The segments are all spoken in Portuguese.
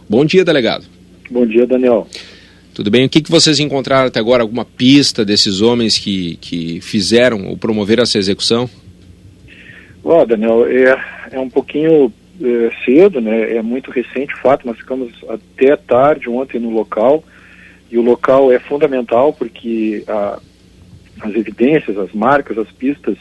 Bom dia, delegado. Bom dia, Daniel. Tudo bem? O que vocês encontraram até agora? Alguma pista desses homens que fizeram ou promoveram essa execução? Daniel, é um pouquinho cedo, né? É muito recente o fato. Nós ficamos até tarde ontem no local, e o local é fundamental porque as evidências, as marcas, as pistas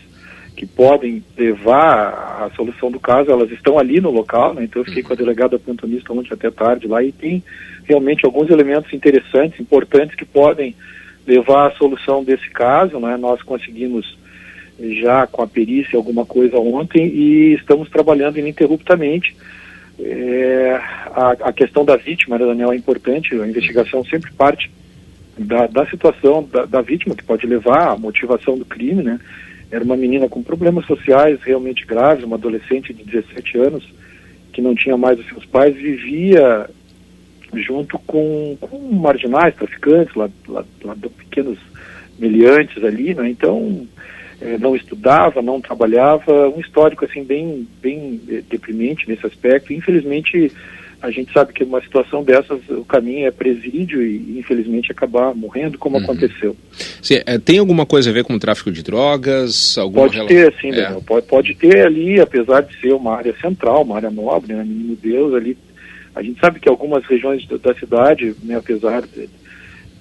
que podem levar à solução do caso, elas estão ali no local, né? Então eu fiquei com a delegada plantonista ontem até tarde lá, e tem realmente alguns elementos interessantes, importantes, que podem levar à solução desse caso, né? Nós conseguimos já com a perícia alguma coisa ontem e estamos trabalhando ininterruptamente. A questão da vítima, né, Daniel, é importante. A investigação sempre parte da situação da vítima, que pode levar à motivação do crime, né? Era uma menina com problemas sociais realmente graves, uma adolescente de 17 anos, que não tinha mais os seus pais, vivia junto com marginais, traficantes, lá pequenos meliantes ali, né? Então, não estudava, não trabalhava, um histórico assim bem deprimente nesse aspecto. Infelizmente, a gente sabe que uma situação dessas, o caminho é presídio e infelizmente acabar morrendo, como aconteceu. Sim, tem alguma coisa a ver com o tráfico de drogas? Pode ter, sim, Daniel. Pode ter ali, apesar de ser uma área central, uma área nobre, né, Menino Deus, ali. A gente sabe que algumas regiões da cidade, né, apesar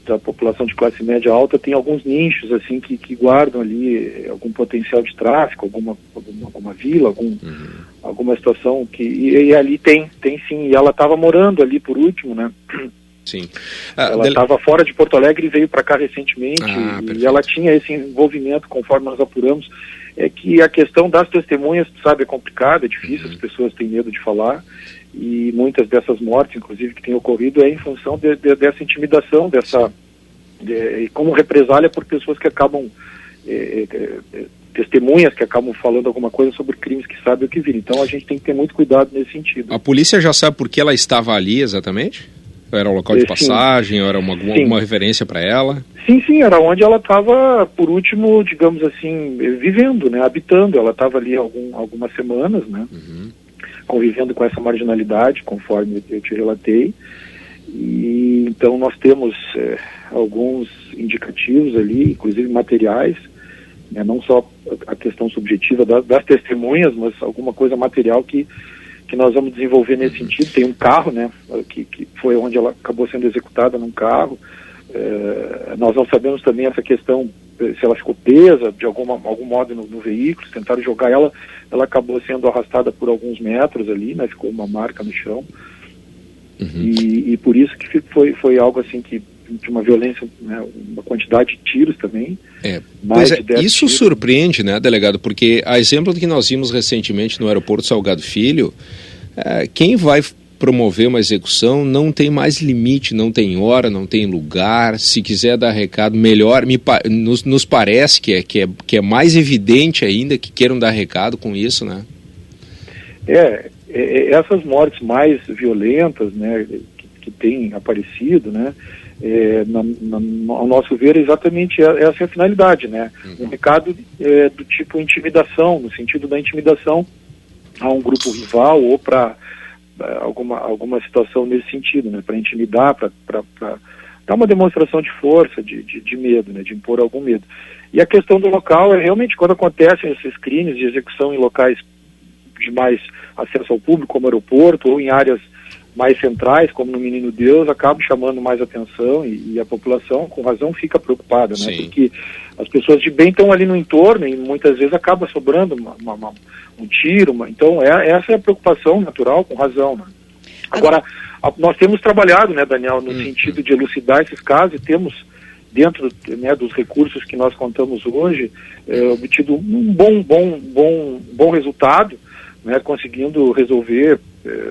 da população de classe média alta, tem alguns nichos assim que guardam ali algum potencial de tráfico, alguma vila, alguma situação e ali tem sim, e ela estava morando ali por último, né? Sim. Ela estava fora de Porto Alegre e veio para cá recentemente, e ela tinha esse envolvimento, conforme nós apuramos. É que a questão das testemunhas, sabe, é complicada, é difícil, as pessoas têm medo de falar, e muitas dessas mortes, inclusive, que têm ocorrido, é em função dessa intimidação, como represália por pessoas que acabam, testemunhas que acabam falando alguma coisa sobre crimes que sabem o que viram. Então a gente tem que ter muito cuidado nesse sentido. A polícia já sabe por que ela estava ali exatamente? Era um local de passagem, ou era alguma referência para ela? Sim, era onde ela estava, por último, digamos assim, vivendo, né, habitando. Ela estava ali algumas semanas, né, convivendo com essa marginalidade, conforme eu te relatei. E então nós temos alguns indicativos ali, inclusive materiais, né, não só a questão subjetiva das testemunhas, mas alguma coisa material que nós vamos desenvolver nesse sentido. Tem um carro, né, que foi onde ela acabou sendo executada, num carro. Nós não sabemos também essa questão, se ela ficou presa de algum modo no veículo, tentaram jogar ela acabou sendo arrastada por alguns metros ali, né, ficou uma marca no chão. E por isso que foi algo assim que de uma violência, né, uma quantidade de tiros também. Isso tiros. Surpreende, né, delegado? Porque a exemplo do que nós vimos recentemente no aeroporto Salgado Filho, quem vai promover uma execução não tem mais limite, não tem hora, não tem lugar. Se quiser dar recado, melhor. Nos parece que é mais evidente ainda que queiram dar recado com isso, né? Essas mortes mais violentas, né, que têm aparecido, né, ao nosso ver, exatamente essa é a finalidade, né? Um recado do tipo intimidação, no sentido da intimidação a um grupo rival ou para alguma situação nesse sentido, né? Para intimidar, para dar uma demonstração de força, de medo, né? De impor algum medo. E a questão do local é realmente quando acontecem esses crimes de execução em locais de mais acesso ao público, como aeroporto, ou em áreas mais centrais, como no Menino Deus, acaba chamando mais atenção e a população, com razão, fica preocupada, né? Sim. Porque as pessoas de bem estão ali no entorno e muitas vezes acaba sobrando um tiro, então essa é a preocupação natural, com razão, né? Agora, nós temos trabalhado, né, Daniel, no sentido de elucidar esses casos, e temos, dentro, né, dos recursos que nós contamos hoje, obtido um bom resultado, né, conseguindo resolver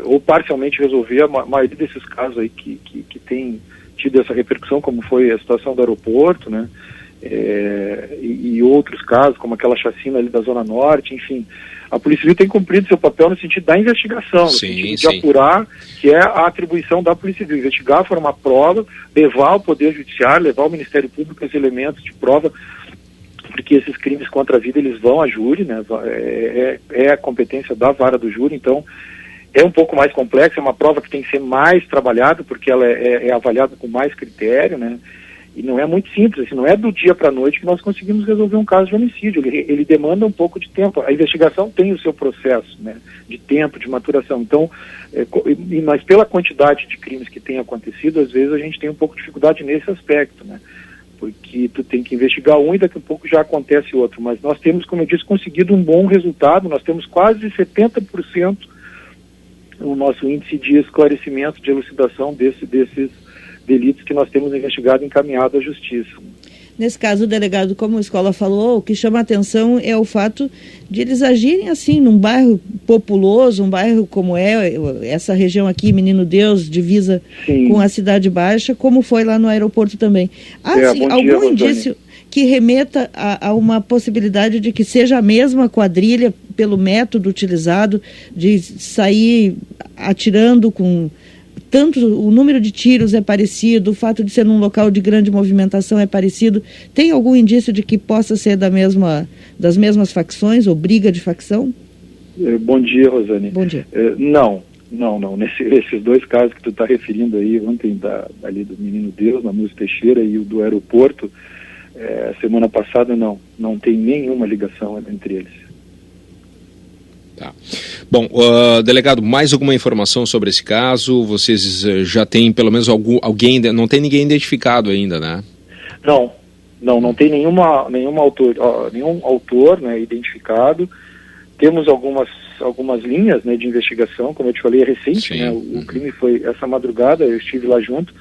ou parcialmente resolver a maioria desses casos aí que tem tido essa repercussão, como foi a situação do aeroporto, né, e outros casos, como aquela chacina ali da Zona Norte, enfim. A Polícia Civil tem cumprido seu papel no sentido da investigação, no sentido de apurar, que é a atribuição da Polícia Civil, investigar, formar prova, levar ao Poder Judiciário, levar ao Ministério Público esses elementos de prova, porque esses crimes contra a vida, eles vão à júri, né? É a competência da vara do júri, então é um pouco mais complexa, é uma prova que tem que ser mais trabalhada, porque ela é avaliada com mais critério, né? E não é muito simples, assim, não é do dia para a noite que nós conseguimos resolver um caso de homicídio. Ele demanda um pouco de tempo. A investigação tem o seu processo, né, de tempo, de maturação. Então, mas pela quantidade de crimes que tem acontecido, às vezes a gente tem um pouco de dificuldade nesse aspecto, né? Porque tu tem que investigar um e daqui a pouco já acontece outro. Mas nós temos, como eu disse, conseguido um bom resultado. Nós temos quase 70% o nosso índice de esclarecimento, de elucidação desses delitos que nós temos investigado e encaminhado à justiça. Nesse caso, o delegado, como a escola falou, o que chama a atenção é o fato de eles agirem assim, num bairro populoso, um bairro como essa região aqui, Menino Deus, divisa Sim. com a Cidade Baixa, como foi lá no aeroporto também. Há assim, algum indício que remeta a uma possibilidade de que seja a mesma quadrilha, pelo método utilizado, de sair atirando com... Tanto o número de tiros é parecido, o fato de ser num local de grande movimentação é parecido. Tem algum indício de que possa ser das mesmas facções ou briga de facção? Bom dia, Rosane. Bom dia. Não. Esses dois casos que tu está referindo aí, ontem ali do Menino Deus, na Música Teixeira, e o do aeroporto, semana passada não tem nenhuma ligação entre eles. Tá. Bom, delegado, mais alguma informação sobre esse caso? Vocês já têm pelo menos alguém, não tem ninguém identificado ainda, né? Não tem nenhum autor, né, identificado. Temos algumas linhas, né, de investigação, como eu te falei, é recente. Sim. Né? O crime foi essa madrugada, eu estive lá junto,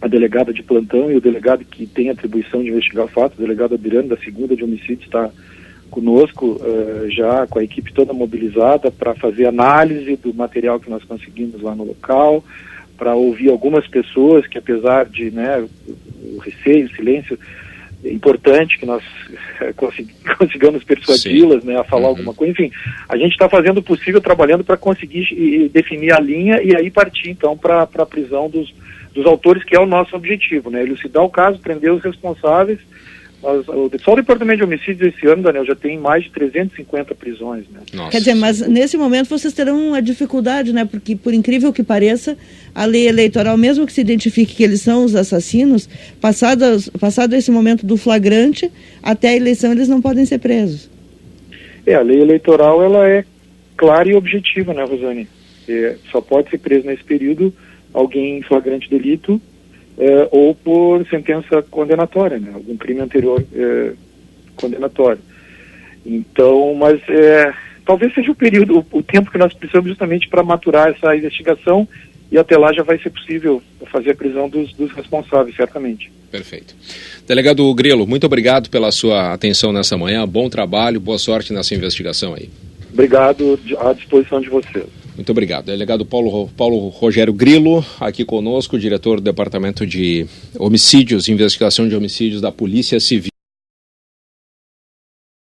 a delegada de plantão e o delegado que tem atribuição de investigar o fato, o delegado Abirano, da 2ª de homicídio, está conosco, já com a equipe toda mobilizada para fazer análise do material que nós conseguimos lá no local, para ouvir algumas pessoas que, apesar de, né, o receio, o silêncio, é importante que nós consigamos persuadi-las, né, a falar alguma coisa. Enfim, a gente está fazendo o possível, trabalhando para conseguir definir a linha e aí partir, então, para a prisão dos autores, que é o nosso objetivo, né, elucidar o caso, prender os responsáveis. Só o Departamento de Homicídios esse ano, Daniel, já tem mais de 350 prisões, né? Nossa. Quer dizer, mas nesse momento vocês terão uma dificuldade, né? Porque, por incrível que pareça, a lei eleitoral, mesmo que se identifique que eles são os assassinos, passado esse momento do flagrante, até a eleição eles não podem ser presos. A lei eleitoral, ela é clara e objetiva, né, Rosane? Só pode ser preso nesse período alguém em flagrante delito, ou por sentença condenatória, né? Algum crime anterior condenatório. Então, mas talvez seja o tempo que nós precisamos justamente para maturar essa investigação, e até lá já vai ser possível fazer a prisão dos responsáveis, certamente. Perfeito. Delegado Grilo, muito obrigado pela sua atenção nessa manhã, bom trabalho, boa sorte nessa investigação aí. Obrigado, à disposição de vocês. Muito obrigado. Delegado Paulo Rogério Grilo, aqui conosco, diretor do Departamento de Homicídios, Investigação de Homicídios da Polícia Civil.